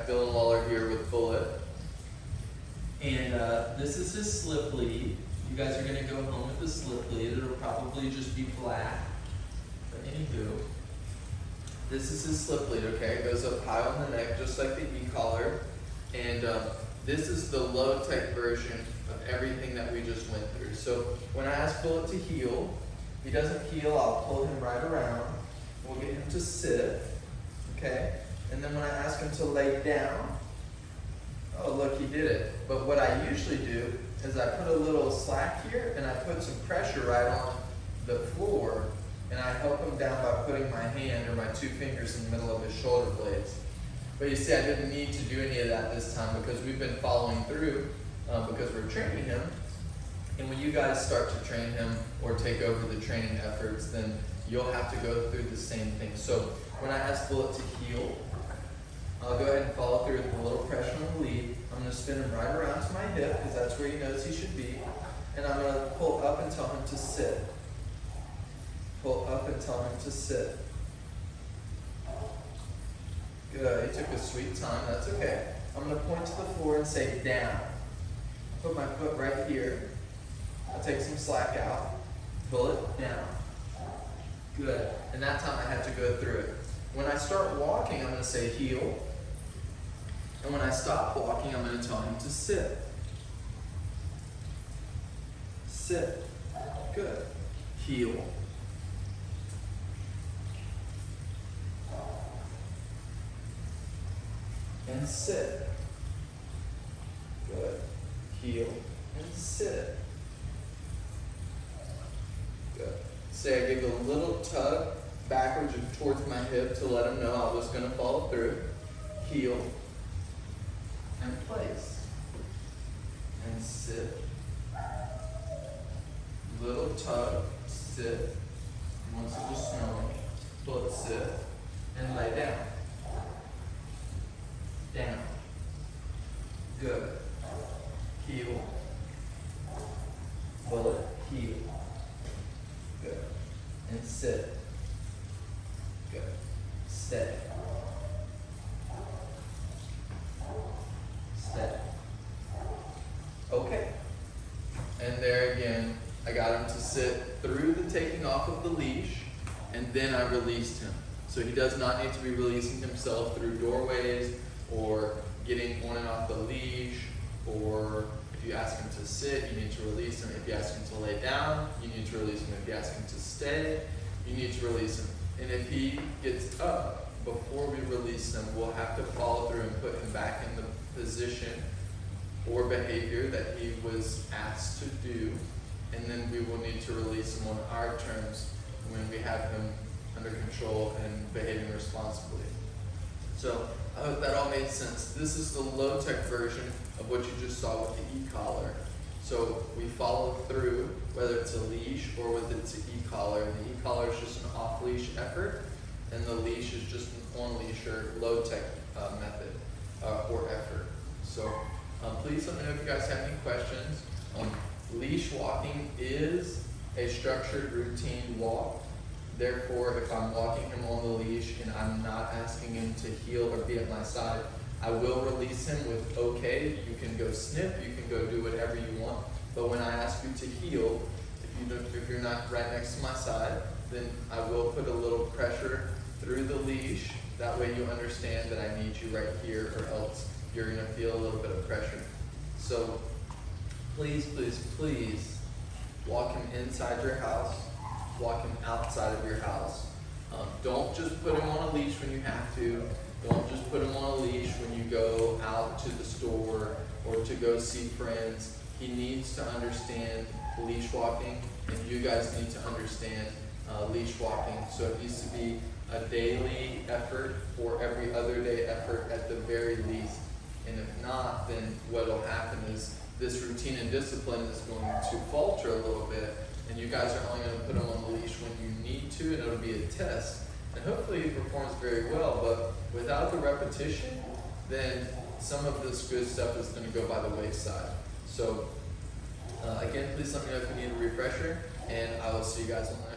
got Dylan Waller here with Bulleit. And this is his slip lead. You guys are gonna go home with the slip lead. It'll probably just be black. But anywho, this is his slip lead, okay? It goes up high on the neck, just like the e-collar. And this is the low-tech version of everything that we just went through. So when I ask Bulleit to heel, if he doesn't heel, I'll pull him right around. We'll get him to sit, okay? And then when I ask him to lay down, oh look, he did it. But what I usually do is I put a little slack here and I put some pressure right on the floor and I help him down by putting my hand or my 2 fingers in the middle of his shoulder blades. But you see, I didn't need to do any of that this time because we've been following through because we're training him. And when you guys start to train him or take over the training efforts, then you'll have to go through the same thing. So when I ask Bulleit to heel, I'll go ahead and follow through with a little pressure on the lead. I'm going to spin him right around to my hip because that's where he knows he should be. And I'm going to pull up and tell him to sit. Pull up and tell him to sit. Good, he took a sweet time, that's okay. I'm going to point to the floor and say down. Put my foot right here. I'll take some slack out. Pull it down. Good, and that time I had to go through it. When I start walking, I'm going to say heel. And when I stop walking, I'm going to tell him to sit. Sit. Good. Heel. And sit. Good. Heel and sit. Good. Say I give a little tug backwards and towards my hip to let him know I was going to follow through. Heel and place. And sit. Little tug, sit. Once it was snowing, foot sit, and lay down. Down. Good. Heel. Bulleit, heel. Good. And sit. Good. Stay. Stay. Okay. And there again, I got him to sit through the taking off of the leash, and then I released him. So he does not need to be releasing himself through doorways or getting on and off the leash, or if you ask him to sit, you need to release him. If you ask him to lay down, you need to release him. If you ask him to stay, you need to release him. And if he gets up before we release him, we'll have to follow through and put him back in the position or behavior that he was asked to do. And then we will need to release him on our terms when we have him under control and behaving responsibly. So I hope that all made sense. This is the low-tech version of what you just saw with the e-collar. So we follow through, whether it's a leash or whether it's an e-collar. And the e-collar is just an off-leash effort, and the leash is just an on-leash or low-tech method or effort. So please let me know if you guys have any questions. Leash walking is a structured routine walk. Therefore, if I'm walking him on the leash and I'm not asking him to heel or be at my side, I will release him with okay. You can go sniff, you can go do whatever you want. But when I ask you to heel, if you're not right next to my side, then I will put a little pressure through the leash. That way you understand that I need you right here, or else you're going to feel a little bit of pressure. So please, please, please walk him inside your house. Walk him outside of your house. Don't just put him on a leash when you have to. Don't just put him on a leash when you go out to the store or to go see friends. He needs to understand leash walking, and you guys need to understand leash walking. So it needs to be a daily effort or every other day effort at the very least. And if not, then what will happen is this routine and discipline is going to falter a little bit, and you guys are only going to put him on the leash when you need to, and it'll be a test. And hopefully he performs very well, but without the repetition, then some of this good stuff is going to go by the wayside. So again, please let me know if you need a refresher, and I will see you guys on the